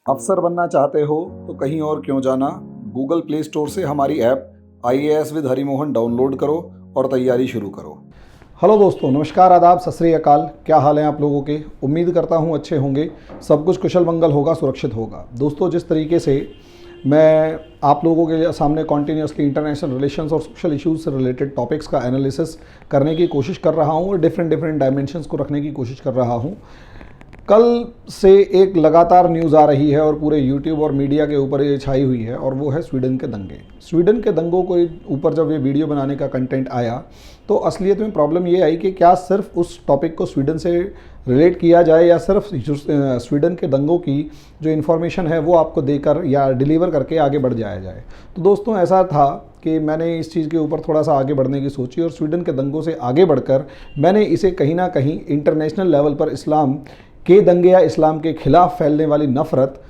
अफसर बनना चाहते हो तो कहीं और क्यों जाना, गूगल प्ले स्टोर से हमारी app IAS with Harimohan download करो और तैयारी शुरू करो। हेलो दोस्तों, नमस्कार, आदाब, सत श्री अकाल। क्या हाल है आप लोगों के? उम्मीद करता हूँ अच्छे होंगे, सब कुछ कुशल मंगल होगा, सुरक्षित होगा। दोस्तों, जिस तरीके से मैं आप लोगों के सामने कॉन्टीन्यूसली इंटरनेशनल रिलेशंस और सोशल इश्यूज से रिलेटेड टॉपिक्स का एनालिसिस करने की कोशिश कर रहा हूँ और डिफरेंट डायमेंशंस को रखने की कोशिश कर रहा हूँ, कल से एक लगातार न्यूज़ आ रही है और पूरे यूट्यूब और मीडिया के ऊपर ये छाई हुई है, और वो है स्वीडन के दंगे। स्वीडन के दंगों को ऊपर जब ये वीडियो बनाने का कंटेंट आया तो असलियत में प्रॉब्लम ये आई कि क्या सिर्फ उस टॉपिक को स्वीडन से रिलेट किया जाए या सिर्फ स्वीडन के दंगों की जो इन्फॉर्मेशन है वो आपको देकर या डिलीवर करके आगे बढ़ जाया जाए। तो दोस्तों, ऐसा था कि मैंने इस चीज़ के ऊपर थोड़ा सा आगे बढ़ने की सोची और स्वीडन के दंगों से आगे बढ़कर मैंने इसे कहीं ना कहीं इंटरनेशनल लेवल पर इस्लाम के दंगे या इस्लाम के खिलाफ फैलने वाली नफ़रत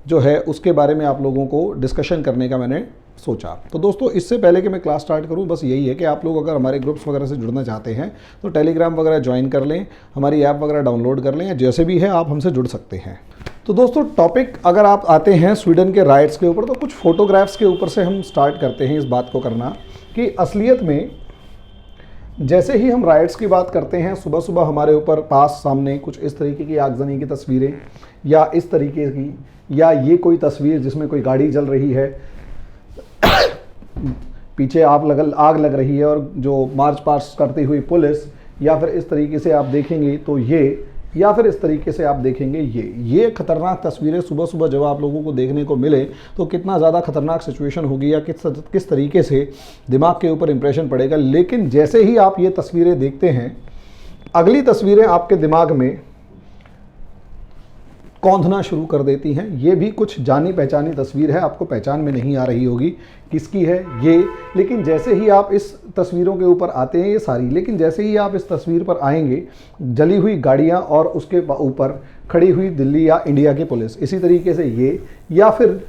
जो है उसके बारे में आप लोगों को डिस्कशन करने का मैंने सोचा। तो दोस्तों, इससे पहले कि मैं क्लास स्टार्ट करूं, बस यही है कि आप लोग अगर हमारे ग्रुप्स वगैरह से जुड़ना चाहते हैं तो टेलीग्राम वगैरह ज्वाइन कर लें, हमारी ऐप वगैरह डाउनलोड कर लें, या जैसे भी है आप हमसे जुड़ सकते हैं। तो दोस्तों, टॉपिक अगर आप आते हैं स्वीडन के राइट्स के ऊपर, तो कुछ फ़ोटोग्राफ्स के ऊपर से हम स्टार्ट करते हैं इस बात को करना कि असलियत में जैसे ही हम राइट्स की बात करते हैं, सुबह सुबह हमारे ऊपर पास सामने कुछ इस तरीके की आगजनी की तस्वीरें या इस तरीके की, या ये कोई तस्वीर जिसमें कोई गाड़ी जल रही है, पीछे आग लग रही है और जो मार्च पास्ट करती हुई पुलिस, या फिर इस तरीके से आप देखेंगे तो ये, या फिर इस तरीके से आप देखेंगे ये खतरनाक तस्वीरें सुबह सुबह जब आप लोगों को देखने को मिले तो कितना ज़्यादा खतरनाक सिचुएशन होगी या किस तरीके से दिमाग के ऊपर इंप्रेशन पड़ेगा। लेकिन जैसे ही आप ये तस्वीरें देखते हैं, अगली तस्वीरें आपके दिमाग में कौंधना शुरू कर देती हैं। ये भी कुछ जानी पहचानी तस्वीर है, आपको पहचान में नहीं आ रही होगी किसकी है ये, लेकिन जैसे ही आप इस तस्वीरों के ऊपर आते हैं, ये सारी, लेकिन जैसे ही आप इस तस्वीर पर आएंगे, जली हुई गाड़ियां और उसके ऊपर खड़ी हुई दिल्ली या इंडिया की पुलिस, इसी तरीके से ये, या फिर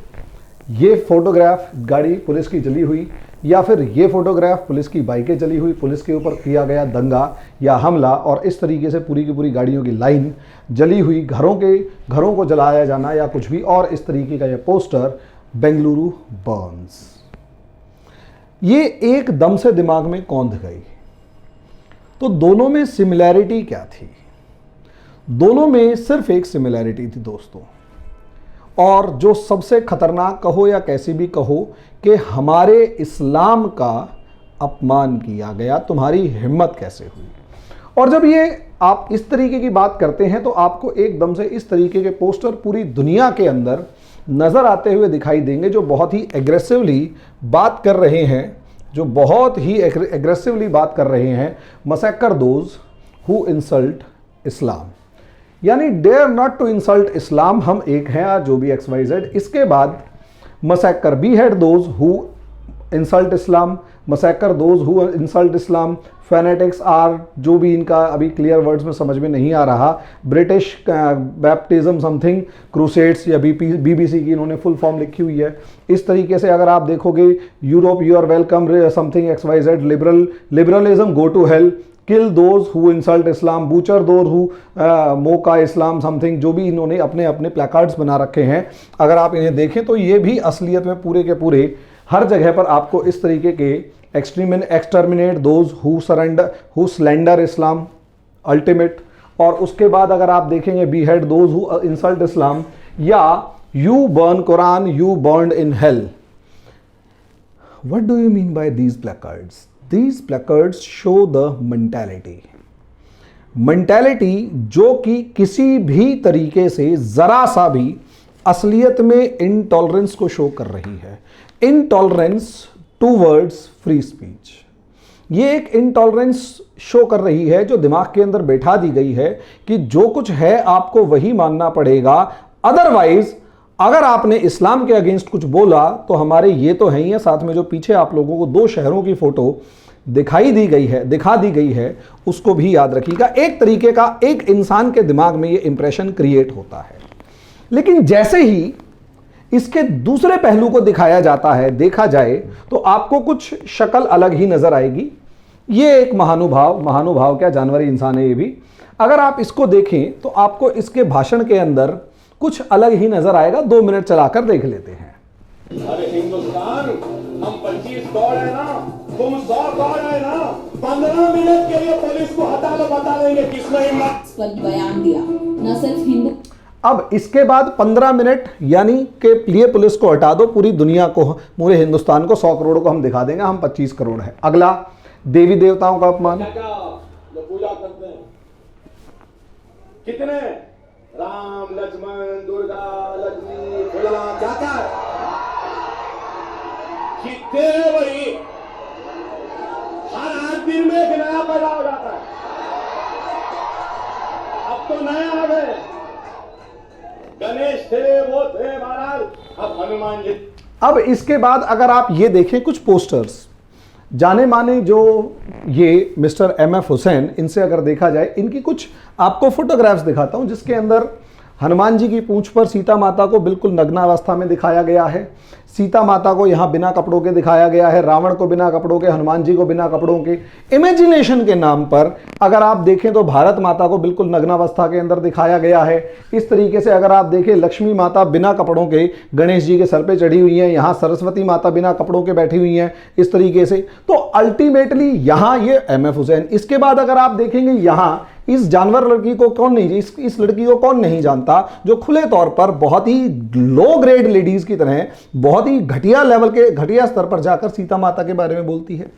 ये फोटोग्राफ गाड़ी पुलिस की जली हुई, या फिर ये फोटोग्राफ पुलिस की बाइकें जली हुई, पुलिस के ऊपर किया गया दंगा या हमला, और इस तरीके से पूरी की पूरी गाड़ियों की लाइन जली हुई, घरों को जलाया जाना या कुछ भी, और इस तरीके का ये पोस्टर बेंगलुरु बर्न्स, ये एकदम से दिमाग में कौंध गई। तो दोनों में सिमिलैरिटी क्या थी? दोनों में सिर्फ एक सिमिलैरिटी थी दोस्तों, और जो सबसे खतरनाक कहो या कैसी भी कहो कि हमारे इस्लाम का अपमान किया गया, तुम्हारी हिम्मत कैसे हुई। और जब ये आप इस तरीके की बात करते हैं तो आपको एकदम से इस तरीके के पोस्टर पूरी दुनिया के अंदर नज़र आते हुए दिखाई देंगे, जो बहुत ही एग्रेसिवली बात कर रहे हैं, massacre those who insult Islam, यानी dare not to insult Islam, हम एक हैं या जो भी XYZ। इसके बाद massacre behead those who insult Islam, massacre those who insult Islam, fanatics are, जो भी इनका अभी क्लियर वर्ड्स में समझ में नहीं आ रहा, ब्रिटिश बैप्टिज्म समथिंग क्रूसेड्स, या BBC की इन्होंने फुल फॉर्म लिखी हुई है। इस तरीके से अगर आप देखोगे, Europe you are welcome something XYZ, liberalism go to hell, kill those who insult Islam, butcher those who mock Islam something, जो भी इन्होंने अपने अपने प्लेकार्ड्स बना रखे हैं। अगर आप इन्हें देखें तो ये भी असलियत में पूरे के पूरे हर जगह पर आपको इस तरीके के exterminate those who slander Islam ultimate, और उसके बाद अगर आप देखेंगे behead those who insult Islam, या you burn Quran, you burned in hell. What do you mean by these placards? These placards show the mentality जो कि किसी भी तरीके से जरा सा भी असलियत में इंटॉलरेंस को शो कर रही है। इंटॉलरेंस टूवर्ड्स फ्री स्पीच, ये एक इंटॉलरेंस शो कर रही है जो दिमाग के अंदर बैठा दी गई है कि जो कुछ है आपको वही मानना पड़ेगा, अदरवाइज अगर आपने इस्लाम के अगेंस्ट कुछ बोला तो हमारे ये तो है ही है। साथ में जो पीछे आप लोगों को दो शहरों की फोटो दिखा दी गई है उसको भी याद रखिएगा। एक तरीके का एक इंसान के दिमाग में ये इंप्रेशन क्रिएट होता है, लेकिन जैसे ही इसके दूसरे पहलू को दिखाया जाता है, देखा जाए तो आपको कुछ शक्ल अलग ही नजर आएगी। ये एक महानुभाव क्या जानवरी इंसान है ये भी। अगर आप इसको देखें तो आपको इसके भाषण के अंदर कुछ अलग ही नजर आएगा। 2 मिनट चलाकर देख लेते हैं। अरे हिंदुस्तान, हम 25 दौड़ है ना, तुम 100 दौड़ है ना, 15 मिनट के लिए पुलिस को हटा लो, बता देंगे किसने हिम्मत पर बयान दिया। न सिर्फ हिंदू, अब इसके बाद 15 मिनट यानी के लिए पुलिस को हटा दो, पूरी दुनिया को, पूरे हिंदुस्तान को, 100 करोड़ को हम दिखा देंगे हम 25 करोड़ है। अगला, देवी देवताओं का अपमान। जो पूजा करते हैं कितने, राम लक्ष्मण दुर्गा लक्ष्मी फुलवा क्या क्या कितने, वही हर 8 दिन में एक नया पैदा हो जाता है। अब तो नए आ गए, गणेश थे, वो थे महाराज, अब हनुमान जी। अब इसके बाद अगर आप ये देखें कुछ पोस्टर्स, जाने माने जो ये मिस्टर MF हुसैन, इनसे अगर देखा जाए, इनकी कुछ आपको फोटोग्राफ्स दिखाता हूं जिसके अंदर हनुमान जी की पूंछ पर सीता माता को बिल्कुल नग्नावस्था में दिखाया गया है, सीता माता को यहाँ बिना कपड़ों के दिखाया गया है, रावण को बिना कपड़ों के, हनुमान जी को बिना कपड़ों के। इमेजिनेशन के नाम पर अगर आप देखें तो भारत माता को बिल्कुल नग्नावस्था के अंदर दिखाया गया है। इस तरीके से अगर आप देखें, लक्ष्मी माता बिना कपड़ों के गणेश जी के सर पे चढ़ी हुई हैं, यहाँ सरस्वती माता बिना कपड़ों के बैठी हुई हैं, इस तरीके से। तो अल्टीमेटली यहाँ ये MF हुसैन। इसके बाद अगर आप देखेंगे, यहाँ इस जानवर लड़की को कौन नहीं, इस लड़की को कौन नहीं जानता, जो खुले तौर पर बहुत ही लो ग्रेड लेडीज की तरह, बहुत ही घटिया लेवल के, घटिया स्तर पर जाकर सीता माता के बारे में बोलती है।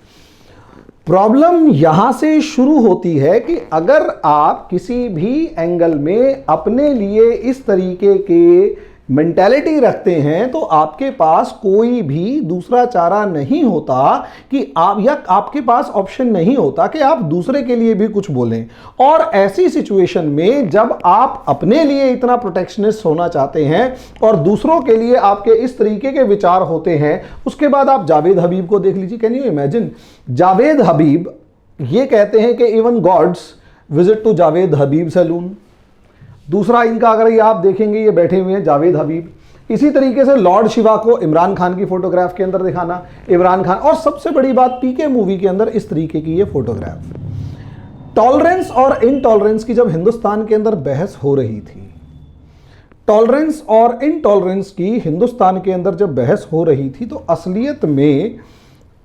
प्रॉब्लम यहां से शुरू होती है कि अगर आप किसी भी एंगल में अपने लिए इस तरीके के मेंटालिटी रखते हैं तो आपके पास कोई भी दूसरा चारा नहीं होता कि आप, या आपके पास ऑप्शन नहीं होता कि आप दूसरे के लिए भी कुछ बोलें। और ऐसी सिचुएशन में जब आप अपने लिए इतना प्रोटेक्शनिस्ट होना चाहते हैं और दूसरों के लिए आपके इस तरीके के विचार होते हैं, उसके बाद आप जावेद हबीब को देख लीजिए। Can you imagine, Javed Habib ये कहते हैं कि even gods visit to Javed Habib salon. दूसरा इनका अगर ये आप देखेंगे, ये बैठे हुए हैं जावेद हबीब। इसी तरीके से लॉर्ड शिवा को इमरान खान की फोटोग्राफ के अंदर दिखाना, इमरान खान। और सबसे बड़ी बात, पीके मूवी के अंदर इस तरीके की ये फोटोग्राफ। टॉलरेंस और इनटॉलरेंस की जब हिंदुस्तान के अंदर बहस हो रही थी, टॉलरेंस और इनटॉलरेंस की हिंदुस्तान के अंदर जब बहस हो रही थी, तो असलियत में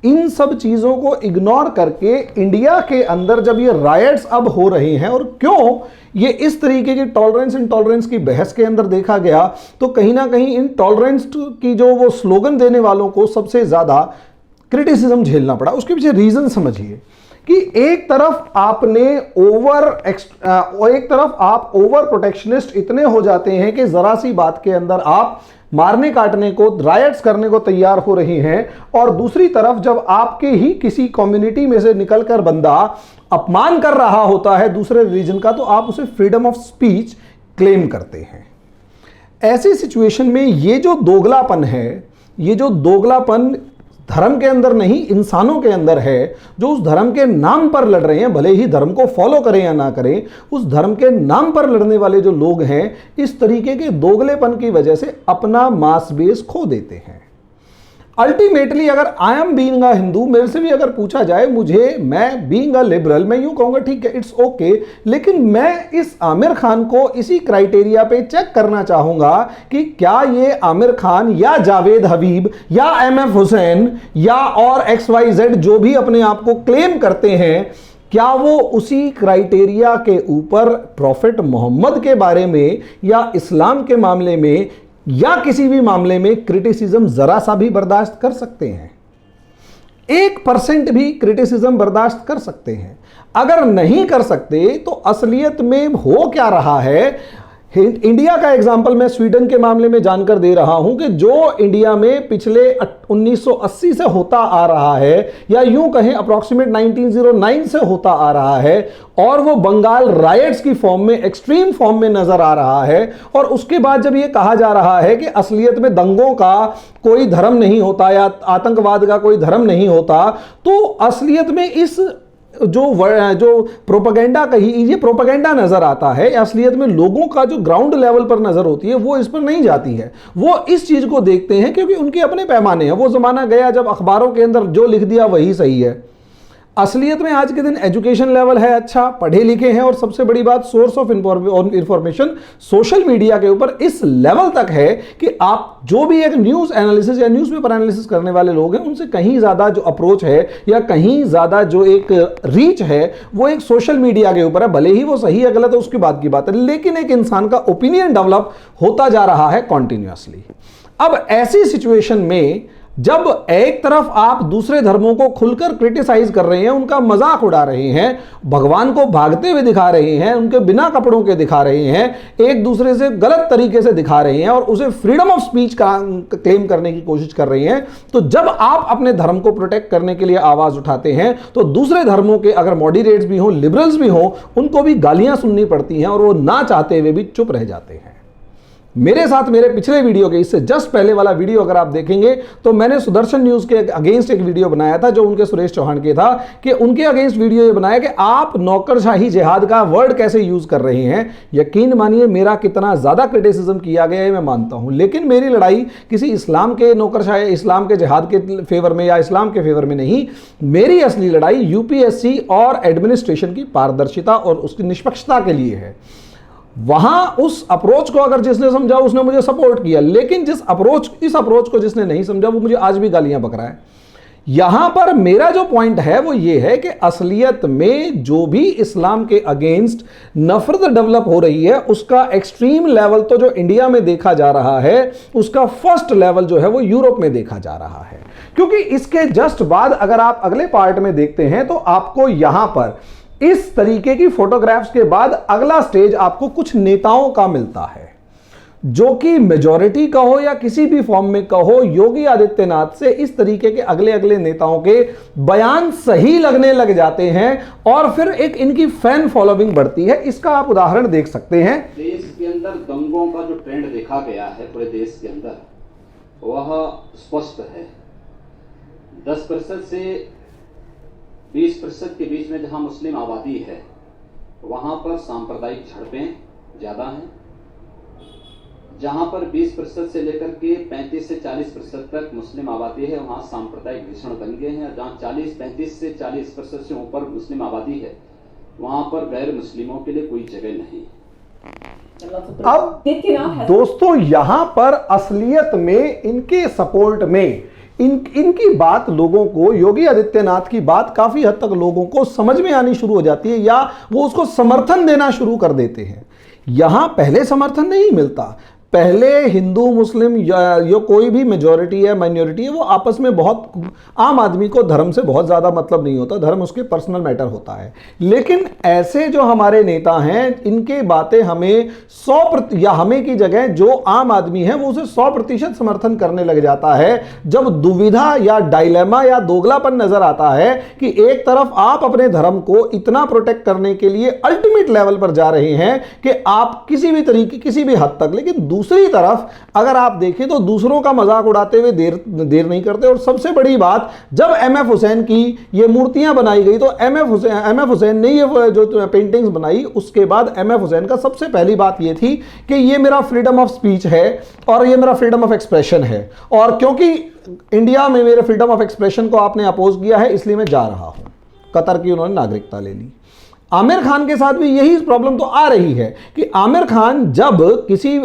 इन सब चीजों को इग्नोर करके इंडिया के अंदर जब ये रायट्स अब हो रहे हैं, और क्यों ये इस तरीके की टॉलरेंस इनटॉलरेंस की बहस के अंदर देखा गया, तो कहीं ना कहीं इन टॉलरेंस की जो वो स्लोगन देने वालों को सबसे ज्यादा क्रिटिसिज्म झेलना पड़ा। उसके पीछे रीजन समझिए कि एक तरफ आप ओवर प्रोटेक्शनिस्ट इतने हो जाते हैं कि जरा सी बात के अंदर आप मारने काटने को, रायट्स करने को तैयार हो रही हैं, और दूसरी तरफ जब आपके ही किसी कम्युनिटी में से निकलकर बंदा अपमान कर रहा होता है दूसरे रीजन का, तो आप उसे फ्रीडम ऑफ स्पीच क्लेम करते हैं। ऐसी सिचुएशन में ये जो दोगलापन है, ये जो दोगलापन धर्म के अंदर नहीं इंसानों के अंदर है, जो उस धर्म के नाम पर लड़ रहे हैं, भले ही धर्म को फॉलो करें या ना करें, उस धर्म के नाम पर लड़ने वाले जो लोग हैं, इस तरीके के दोगलेपन की वजह से अपना मास बेस खो देते हैं। अल्टीमेटली अगर I am being a Hindu, मेरे से भी अगर पूछा जाए, मैं बीइंग अ लिबरल, मैं यूं कहूंगा ठीक है, इट्स ओके, लेकिन मैं इस आमिर खान को इसी क्राइटेरिया पे चेक करना चाहूंगा कि क्या ये आमिर खान या जावेद हबीब या MF हुसैन या और XYZ जो भी अपने आप को क्लेम करते हैं, क्या वो उसी क्राइटेरिया के ऊपर प्रॉफिट मोहम्मद के बारे में या इस्लाम के मामले में या किसी भी मामले में क्रिटिसिज्म जरा सा भी बर्दाश्त कर सकते हैं? 1% भी क्रिटिसिज्म बर्दाश्त कर सकते हैं? अगर नहीं कर सकते तो असलियत में हो क्या रहा है? इंडिया का एग्जाम्पल मैं स्वीडन के मामले में जानकर दे रहा हूं कि जो इंडिया में पिछले 1980 से होता आ रहा है, या यूं कहें अप्रॉक्सीमेट 1909 से होता आ रहा है, और वो बंगाल रायट्स की फॉर्म में, एक्सट्रीम फॉर्म में नजर आ रहा है, और उसके बाद जब ये कहा जा रहा है कि असलियत में दंगों का कोई धर्म नहीं होता या आतंकवाद का कोई धर्म नहीं होता, तो असलियत में इस जो प्रोपेगेंडा कही, ये प्रोपेगेंडा नजर आता है। असलियत में लोगों का जो ग्राउंड लेवल पर नजर होती है वो इस पर नहीं जाती है। वो इस चीज को देखते हैं क्योंकि उनके अपने पैमाने हैं। वो जमाना गया जब अखबारों के अंदर जो लिख दिया वही सही है। असलियत में आज के दिन एजुकेशन लेवल है अच्छा, पढ़े लिखे हैं, और सबसे बड़ी बात source of information social media के ऊपर इस लेवल तक है कि आप जो भी एक न्यूज एनालिसिस या न्यूज़पेपर एनालिसिस करने वाले लोग हैं उनसे कहीं ज्यादा जो अप्रोच है या कहीं ज्यादा जो एक रीच है वो एक सोशल मीडिया के ऊपर है। भले ही वो सही है गलत है उसके बाद की बात है, लेकिन एक इंसान का ओपिनियन डेवलप होता जा रहा है कॉन्टिन्यूअसली। अब ऐसी सिचुएशन में जब एक तरफ आप दूसरे धर्मों को खुलकर क्रिटिसाइज कर रहे हैं, उनका मजाक उड़ा रहे हैं, भगवान को भागते हुए दिखा रहे हैं, उनके बिना कपड़ों के दिखा रहे हैं, एक दूसरे से गलत तरीके से दिखा रहे हैं और उसे फ्रीडम ऑफ स्पीच का क्लेम करने की कोशिश कर रहे हैं, तो जब आप अपने धर्म को प्रोटेक्ट करने के लिए आवाज उठाते हैं तो दूसरे धर्मों के अगर मॉडरेट्स भी हों, लिबरल्स भी हों, उनको भी गालियां सुननी पड़ती हैं और वो ना चाहते हुए भी चुप रह जाते हैं। मेरे साथ मेरे पिछले वीडियो के इससे जस्ट पहले वाला वीडियो अगर आप देखेंगे तो मैंने सुदर्शन न्यूज के अगेंस्ट एक वीडियो बनाया था जो उनके सुरेश चौहान के था, कि उनके अगेंस्ट वीडियो ये बनाया कि आप नौकरशाही जिहाद का वर्ड कैसे यूज कर रहे हैं। यकीन मानिए मेरा कितना ज्यादा क्रिटिसिज्म किया गया है मैं मानता हूं, लेकिन मेरी लड़ाई किसी इस्लाम के नौकरशाही, इस्लाम के जिहाद के फेवर में या इस्लाम के फेवर में नहीं, मेरी असली लड़ाई यूपीएससी और एडमिनिस्ट्रेशन की पारदर्शिता और उसकी निष्पक्षता के लिए है। वहां उस अप्रोच को अगर जिसने समझा उसने मुझे सपोर्ट किया, लेकिन इस अप्रोच को जिसने नहीं समझा वो मुझे आज भी गालियां बक रहा है। यहां पर मेरा जो पॉइंट है वो ये है कि असलियत में जो भी इस्लाम के अगेंस्ट नफरत डेवलप हो रही है उसका एक्सट्रीम लेवल तो जो इंडिया में देखा जा रहा है उसका फर्स्ट लेवल जो है वो यूरोप में देखा जा रहा है। क्योंकि इसके जस्ट बाद अगर आप अगले पार्ट में देखते हैं तो आपको यहां पर इस तरीके की फोटोग्राफ्स के बाद अगला स्टेज आपको कुछ नेताओं का मिलता है जो कि मेजॉरिटी का हो या किसी भी फॉर्म में का हो। योगी आदित्यनाथ से इस तरीके के अगले अगले नेताओं के बयान सही लगने लग जाते हैं और फिर एक इनकी फैन फॉलोइंग बढ़ती है। इसका आप उदाहरण देख सकते हैं। देश के अंदर दंगों का जो ट्रेंड देखा गया है पूरे देश के अंदर वह स्पष्ट है। 10% से 20% के बीच में जहां मुस्लिम आबादी है वहां पर सांप्रदायिक झड़पें ज़्यादा हैं। जहां पर 20% से लेकर के 35 से 40% तक मुस्लिम आबादी है वहां सांप्रदायिक भीषण दंगे हैं। जहां 35 से 40% से ऊपर मुस्लिम आबादी है वहां पर गैर मुस्लिमों के लिए कोई जगह नहीं। अब दोस्तों यहां पर असलियत में इनके सपोर्ट में इनकी बात लोगों को, योगी आदित्यनाथ की बात काफी हद तक लोगों को समझ में आनी शुरू हो जाती है या वो उसको समर्थन देना शुरू कर देते हैं। यहां पहले समर्थन नहीं मिलता। पहले हिंदू मुस्लिम या कोई भी मेजॉरिटी है माइनॉरिटी है वो आपस में बहुत, आम आदमी को धर्म से बहुत ज़्यादा मतलब नहीं होता, धर्म उसके पर्सनल मैटर होता है। लेकिन ऐसे जो हमारे नेता हैं इनके बातें हमें 100% या हमें की जगह जो आम आदमी है वो उसे 100% समर्थन करने लग जाता है जब दुविधा या डायलेमा या दोगलापन नजर आता है कि एक तरफ आप अपने धर्म को इतना प्रोटेक्ट करने के लिए अल्टीमेट लेवल पर जा रहे हैं कि आप किसी भी तरीके किसी भी हद तक, लेकिन दूसरी तरफ अगर आप देखें तो दूसरों का मजाक उड़ाते हुए देर नहीं करते। और सबसे बड़ी बात, जब एमएफ हुसैन की ये मूर्तियां बनाई गई तो एमएफ हुसैन ने ये जो पेंटिंग्स बनाई उसके बाद एमएफ हुसैन का सबसे पहली बात ये थी कि ये मेरा फ्रीडम ऑफ स्पीच है और ये मेरा फ्रीडम ऑफ एक्सप्रेशन है, और क्योंकि इंडिया में मेरे फ्रीडम ऑफ एक्सप्रेशन को आपने अपोज किया है इसलिए मैं जा रहा हूं। कतर की उन्होंने नागरिकता ले ली। आमिर खान के साथ भी यही प्रॉब्लम तो आ रही है कि आमिर खान जब किसी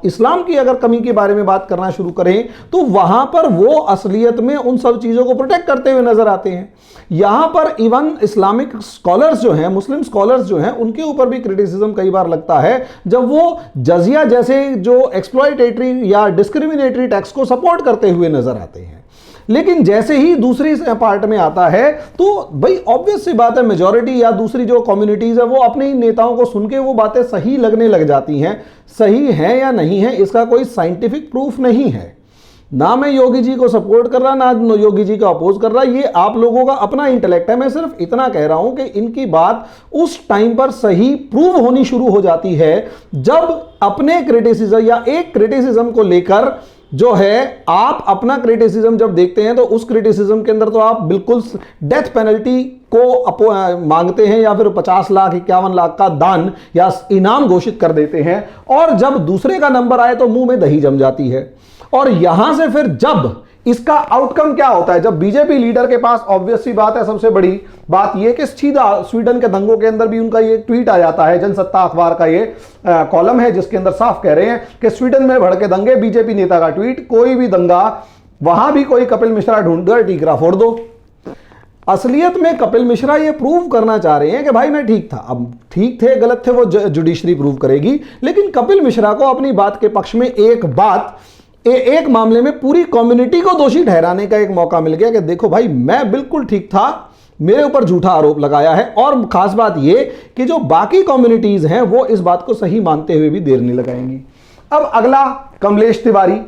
इस्लाम की अगर कमी के बारे में बात करना शुरू करें तो वहां पर वो असलियत में उन सब चीजों को प्रोटेक्ट करते हुए नजर आते हैं। यहां पर इवन इस्लामिक स्कॉलर्स जो हैं, मुस्लिम स्कॉलर्स जो हैं, उनके ऊपर भी क्रिटिसिज्म कई बार लगता है जब वो जजिया जैसे जो एक्सप्लॉयटेटरी या डिस्क्रिमिनेटरी टैक्स को सपोर्ट करते हुए नजर आते हैं। लेकिन जैसे ही दूसरी पार्ट में आता है तो भाई ऑब्वियस सी बात है, मेजॉरिटी या दूसरी जो कम्युनिटीज है वो अपने ही नेताओं को सुन के वो बातें सही लगने लग जाती हैं। सही है या नहीं है इसका कोई साइंटिफिक प्रूफ नहीं है। ना मैं योगी जी को सपोर्ट कर रहा ना योगी जी का अपोज कर रहा, ये आप लोगों का अपना इंटेलेक्ट है। मैं सिर्फ इतना कह रहा हूं कि इनकी बात उस टाइम पर सही प्रूव होनी शुरू हो जाती है जब अपने क्रिटिसिज्म या एक क्रिटिसिज्म को लेकर जो है आप अपना क्रिटिसिज्म जब देखते हैं तो उस क्रिटिसिज्म के अंदर तो आप बिल्कुल डेथ पेनल्टी को मांगते हैं या फिर 50 लाख 51 लाख का दान या इनाम घोषित कर देते हैं, और जब दूसरे का नंबर आए तो मुंह में दही जम जाती है। और यहां से फिर जब इसका आउटकम क्या होता है? जब बीजेपी लीडर के पास ऑब्वियस सी बात है, सबसे बड़ी बात यह कि सीधा स्वीडन के दंगों के अंदर भी उनका ये ट्वीट आ जाता है। जनसत्ता अखबार का ये कॉलम है जिसके अंदर साफ कह रहे हैं कि स्वीडन में भड़के दंगे, बीजेपी नेता का ट्वीट, कोई भी दंगा, वहां भी कोई कपिल मिश्रा ढूंढ कर टीकरा फोड़ दो। असलियत में कपिल मिश्रा ये प्रूव करना चाह रहे हैं कि भाई मैं ठीक था। अब ठीक थे गलत थे वो जुडिशरी प्रूव करेगी, लेकिन कपिल मिश्रा को अपनी बात के पक्ष में एक मामले में पूरी कम्युनिटी को दोषी ठहराने का एक मौका मिल गया कि देखो भाई मैं बिल्कुल ठीक था, मेरे ऊपर झूठा आरोप लगाया है। और खास बात यह कि जो बाकी कम्युनिटीज हैं वो इस बात को सही मानते हुए भी देर नहीं लगाएंगी। अब अगला कमलेश तिवारी।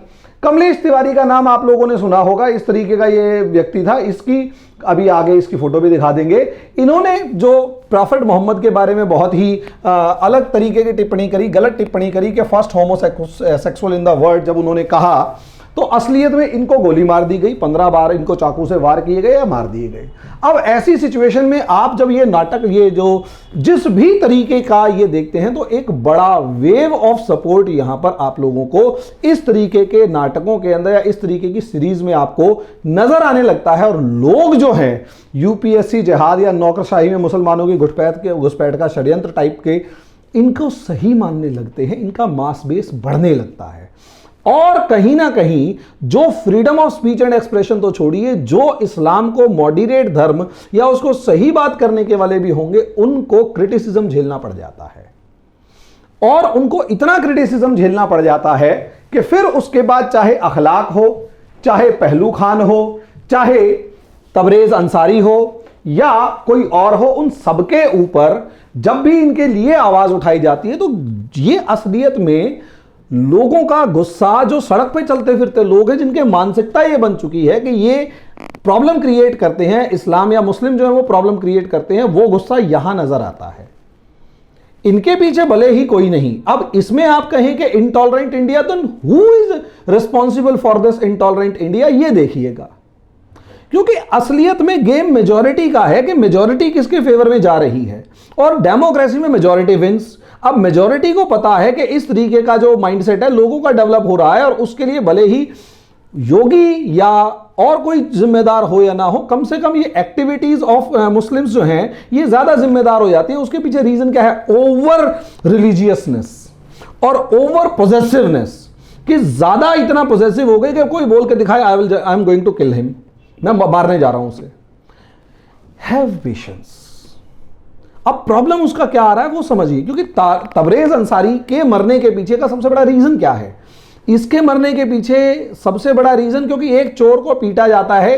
कमलेश तिवारी का नाम आप लोगों ने सुना होगा, इस तरीके का ये व्यक्ति था। इसकी अभी आगे इसकी फोटो भी दिखा देंगे। इन्होंने जो प्रॉफेट मोहम्मद के बारे में बहुत ही अलग तरीके की टिप्पणी करी, गलत टिप्पणी करी कि first homosexual in the world, जब उन्होंने कहा तो असलियत में इनको गोली मार दी गई, 15 बार इनको चाकू से वार किए गए या मार दिए गए। अब ऐसी सिचुएशन में आप जब ये नाटक, ये जो जिस भी तरीके का ये देखते हैं, तो एक बड़ा वेव ऑफ सपोर्ट यहां पर आप लोगों को इस तरीके के नाटकों के अंदर या इस तरीके की सीरीज में आपको नजर आने लगता है। और लोग जो हैं यूपीएससी जिहाद या नौकरशाही में मुसलमानों की घुसपैठ का षड्यंत्र टाइप के, इनको सही मानने लगते हैं, इनका मास बेस बढ़ने लगता है। और कहीं ना कहीं जो freedom of speech and expression तो छोड़िए, जो इस्लाम को मॉडरेट धर्म या उसको सही बात करने के वाले भी होंगे, उनको क्रिटिसिज्म झेलना पड़ जाता है। और उनको इतना क्रिटिसिज्म झेलना पड़ जाता है कि फिर उसके बाद चाहे अखलाक हो, चाहे पहलू खान हो, चाहे तबरेज अंसारी हो या कोई और हो, उन सबके ऊपर जब भी इनके लिए आवाज उठाई जाती है तो ये असलियत में लोगों का गुस्सा, जो सड़क पे चलते फिरते लोग हैं जिनके मानसिकता ये बन चुकी है कि ये प्रॉब्लम क्रिएट करते हैं, इस्लाम या मुस्लिम जो है वो प्रॉब्लम क्रिएट करते हैं, वो गुस्सा यहां नजर आता है। इनके पीछे भले ही कोई नहीं। अब इसमें आप कहें कि इंटॉलरेंट इंडिया, तो who is responsible for this intolerant India, ये देखिएगा। क्योंकि असलियत में गेम मेजॉरिटी का है कि मेजॉरिटी किसके फेवर में जा रही है, और डेमोक्रेसी में मेजॉरिटी विंस। अब मेजॉरिटी को पता है कि इस तरीके का जो माइंडसेट है लोगों का डेवलप हो रहा है, और उसके लिए भले ही योगी या और कोई जिम्मेदार हो या ना हो, कम से कम ये एक्टिविटीज ऑफ मुस्लिम्स जो हैं ये ज्यादा जिम्मेदार हो जाती है। उसके पीछे रीजन क्या है? ओवर रिलीजियसनेस और ओवर पोजेसिवनेस, कि ज्यादा इतना पोजेसिव हो गए कि कोई बोल के दिखाए I am going to kill him, मैं मारने जा रहा हूं उसे। Have patience. अब प्रॉब्लम उसका क्या आ रहा है वो समझिए, क्योंकि तबरेज अंसारी के मरने के पीछे का सबसे बड़ा रीजन क्या है? इसके मरने के पीछे सबसे बड़ा रीजन, क्योंकि एक चोर को पीटा जाता है,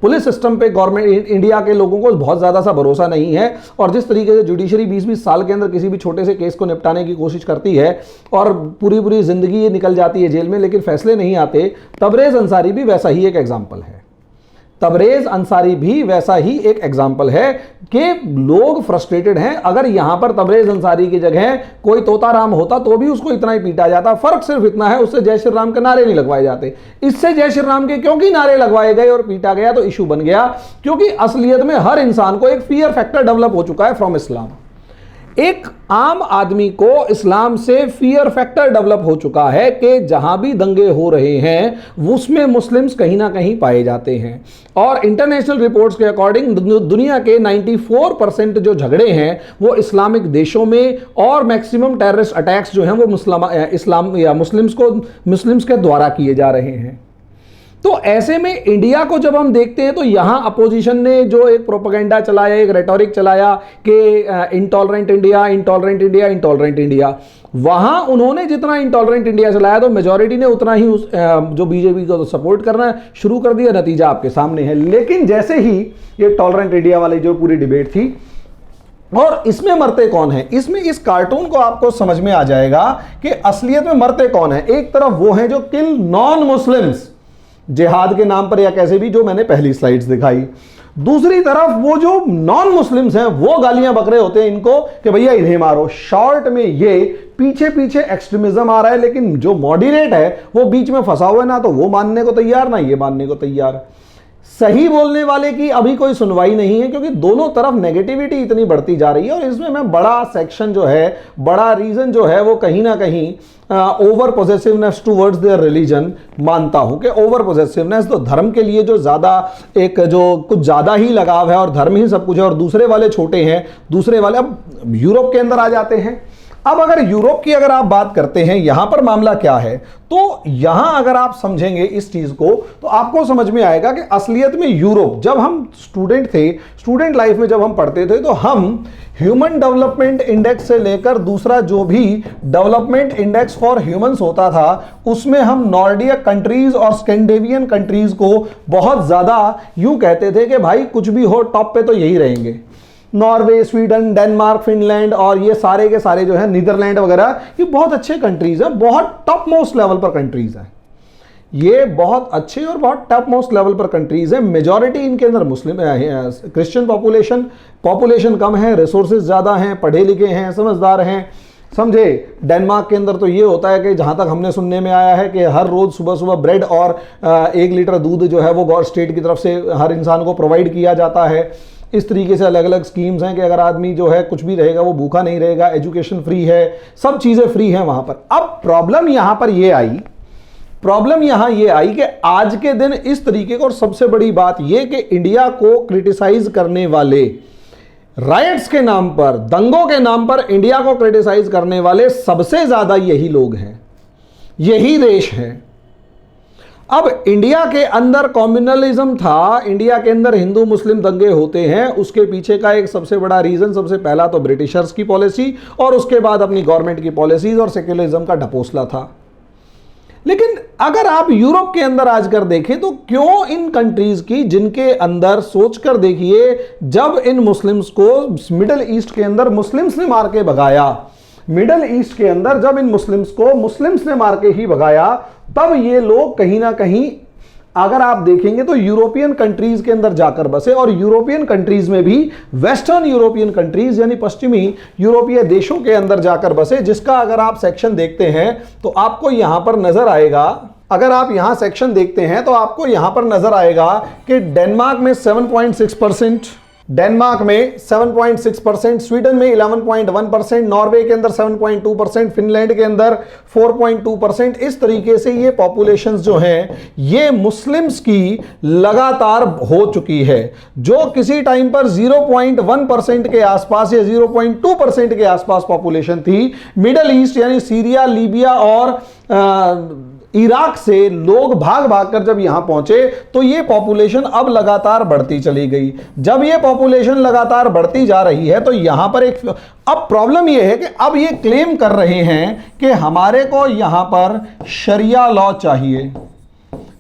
पुलिस सिस्टम पे गवर्नमेंट इंडिया के लोगों को बहुत ज्यादा सा भरोसा नहीं है, और जिस तरीके से जुडिशरी 20-20 साल के अंदर किसी भी छोटे से केस को निपटाने की कोशिश करती है और पूरी जिंदगी निकल जाती है जेल में, लेकिन फैसले नहीं आते, तबरेज अंसारी भी वैसा ही एक एग्जाम्पल है। तबरेज अंसारी भी वैसा ही एक एग्जाम्पल है कि लोग फ्रस्ट्रेटेड हैं। अगर यहां पर तबरेज अंसारी की जगह कोई तोताराम होता तो भी उसको इतना ही पीटा जाता। फर्क सिर्फ इतना है, उससे जय श्री राम के नारे नहीं लगवाए जाते, इससे जय श्री राम के क्योंकि नारे लगवाए गए और पीटा गया तो इशू बन गया, क्योंकि असलियत में हर इंसान को एक फियर फैक्टर डेवलप हो चुका है फ्रॉम इस्लाम। एक आम आदमी को इस्लाम से फियर फैक्टर डेवलप हो चुका है कि जहां भी दंगे हो रहे हैं उसमें मुस्लिम्स कहीं ना कहीं पाए जाते हैं। और इंटरनेशनल रिपोर्ट्स के अकॉर्डिंग दुनिया के 94% जो झगड़े हैं वो इस्लामिक देशों में, और मैक्सिमम टेररिस्ट अटैक्स जो हैं वो इस्लाम या मुस्लिम्स के द्वारा किए जा रहे हैं। तो ऐसे में इंडिया को जब हम देखते हैं तो यहां अपोजिशन ने जो एक प्रोपेगेंडा चलाया, एक रेटोरिक चलाया कि intolerant India, intolerant India, intolerant India, वहां उन्होंने जितना इंटॉलरेंट इंडिया चलाया तो मेजॉरिटी ने उतना ही जो बीजेपी को सपोर्ट करना शुरू कर दिया। नतीजा आपके सामने है। लेकिन जैसे ही ये टॉलरेंट इंडिया वाली जो पूरी डिबेट थी, और इसमें मरते कौन है, इसमें इस कार्टून को आपको समझ में आ जाएगा कि असलियत में मरते कौन है। एक तरफ वो हैं जो किल नॉन मुस्लिम्स जिहाद के नाम पर या कैसे भी, जो मैंने पहली स्लाइड्स दिखाई। दूसरी तरफ वो जो नॉन मुस्लिम्स हैं वो गालियां बक रहे होते हैं इनको कि भैया इन्हें मारो। शॉर्ट में ये पीछे पीछे एक्सट्रीमिज्म आ रहा है, लेकिन जो मॉडरेट है वो बीच में फंसा हुआ है, ना तो वो मानने को तैयार ना ये मानने को तैयार। सही बोलने वाले की अभी कोई सुनवाई नहीं है, क्योंकि दोनों तरफ नेगेटिविटी इतनी बढ़ती जा रही है। और इसमें मैं बड़ा सेक्शन जो है, बड़ा रीजन जो है वो कहीं ना कहीं over possessiveness towards their religion मानता हूं कि ओवर पोजेसिवनेस, तो धर्म के लिए जो ज्यादा एक जो कुछ ज्यादा ही लगाव है और धर्म ही सब कुछ है और दूसरे वाले छोटे हैं, दूसरे वाले। अब यूरोप के अंदर आ जाते हैं। अब अगर यूरोप की अगर आप बात करते हैं, यहां पर मामला क्या है, तो यहां अगर आप समझेंगे इस चीज को तो आपको समझ में आएगा कि असलियत में यूरोप, जब हम स्टूडेंट थे, स्टूडेंट लाइफ में जब हम पढ़ते थे, तो हम ह्यूमन डेवलपमेंट इंडेक्स से लेकर दूसरा जो भी डेवलपमेंट इंडेक्स फॉर ह्यूमंस होता था, उसमें हम नॉर्डिक कंट्रीज और स्कैंडिनेवियन कंट्रीज को बहुत ज्यादा यूं कहते थे कि भाई कुछ भी हो टॉप पे तो यही रहेंगे। नॉर्वे, स्वीडन, डेनमार्क, फिनलैंड और ये सारे के सारे जो है नीदरलैंड वगैरह, ये बहुत अच्छे कंट्रीज हैं, बहुत टॉप मोस्ट लेवल पर कंट्रीज हैं। ये बहुत अच्छे और बहुत टॉप मोस्ट लेवल पर कंट्रीज हैं। मेजॉरिटी इनके अंदर मुस्लिम क्रिश्चियन पॉपुलेशन कम है, रिसोर्सेज ज़्यादा हैं, पढ़े लिखे हैं, समझदार हैं, समझे। डेनमार्क के अंदर तो ये होता है कि जहाँ तक हमने सुनने में आया है कि हर रोज़ सुबह सुबह ब्रेड और 1 लीटर दूध जो है वो स्टेट की तरफ से हर इंसान को प्रोवाइड किया जाता है। इस तरीके से अलग अलग स्कीम्स हैं कि अगर आदमी जो है कुछ भी रहेगा वो भूखा नहीं रहेगा, एजुकेशन फ्री है, सब चीज़ें फ्री हैं वहाँ पर। अब प्रॉब्लम यहाँ पर ये आई, कि आज के दिन इस तरीके को, और सबसे बड़ी बात ये कि इंडिया को क्रिटिसाइज करने वाले, राइट्स के नाम पर, दंगों के नाम पर इंडिया को क्रिटिसाइज करने वाले सबसे ज्यादा यही लोग हैं, यही देश है। अब इंडिया के अंदर कम्युनलिज्म था, इंडिया के अंदर हिंदू मुस्लिम दंगे होते हैं, उसके पीछे का एक सबसे बड़ा रीजन, सबसे पहला तो ब्रिटिशर्स की पॉलिसी और उसके बाद अपनी गवर्नमेंट की पॉलिसीज और सेक्युलरिज्म का ढपोसला था। लेकिन अगर आप यूरोप के अंदर आज कर देखें तो क्यों इन कंट्रीज की, जिनके अंदर सोचकर देखिए, जब इन मुस्लिम्स को मिडिल ईस्ट के अंदर मुस्लिम्स ने मार के भगाया, मिडिल ईस्ट के अंदर जब इन मुस्लिम्स को मुस्लिम्स ने मार के ही भगाया, तब ये लोग कहीं ना कहीं अगर आप देखेंगे तो यूरोपियन कंट्रीज के अंदर जाकर बसे। और यूरोपियन कंट्रीज में भी वेस्टर्न यूरोपियन कंट्रीज यानी पश्चिमी यूरोपीय देशों के अंदर जाकर बसे, जिसका अगर आप सेक्शन देखते हैं तो आपको यहां पर नजर आएगा, अगर आप यहां सेक्शन देखते हैं तो आपको यहां पर नजर आएगा कि डेनमार्क में 7.6%, डेनमार्क में 7.6%, स्वीडन में 11.1%, नॉर्वे के अंदर 7.2%, फिनलैंड के अंदर 4.2%। इस तरीके से ये पॉपुलेशंस जो हैं ये मुस्लिम्स की लगातार हो चुकी है, जो किसी टाइम पर 0.1% के आसपास या 0.2% के आसपास पॉपुलेशन थी। मिडल ईस्ट यानी सीरिया, लीबिया और इराक से लोग भाग भाग कर जब यहां पहुंचे तो ये पॉपुलेशन अब लगातार बढ़ती चली गई। जब ये पॉपुलेशन लगातार बढ़ती जा रही है तो यहां पर एक अब प्रॉब्लम ये है कि अब ये क्लेम कर रहे हैं कि हमारे को यहां पर शरिया लॉ चाहिए,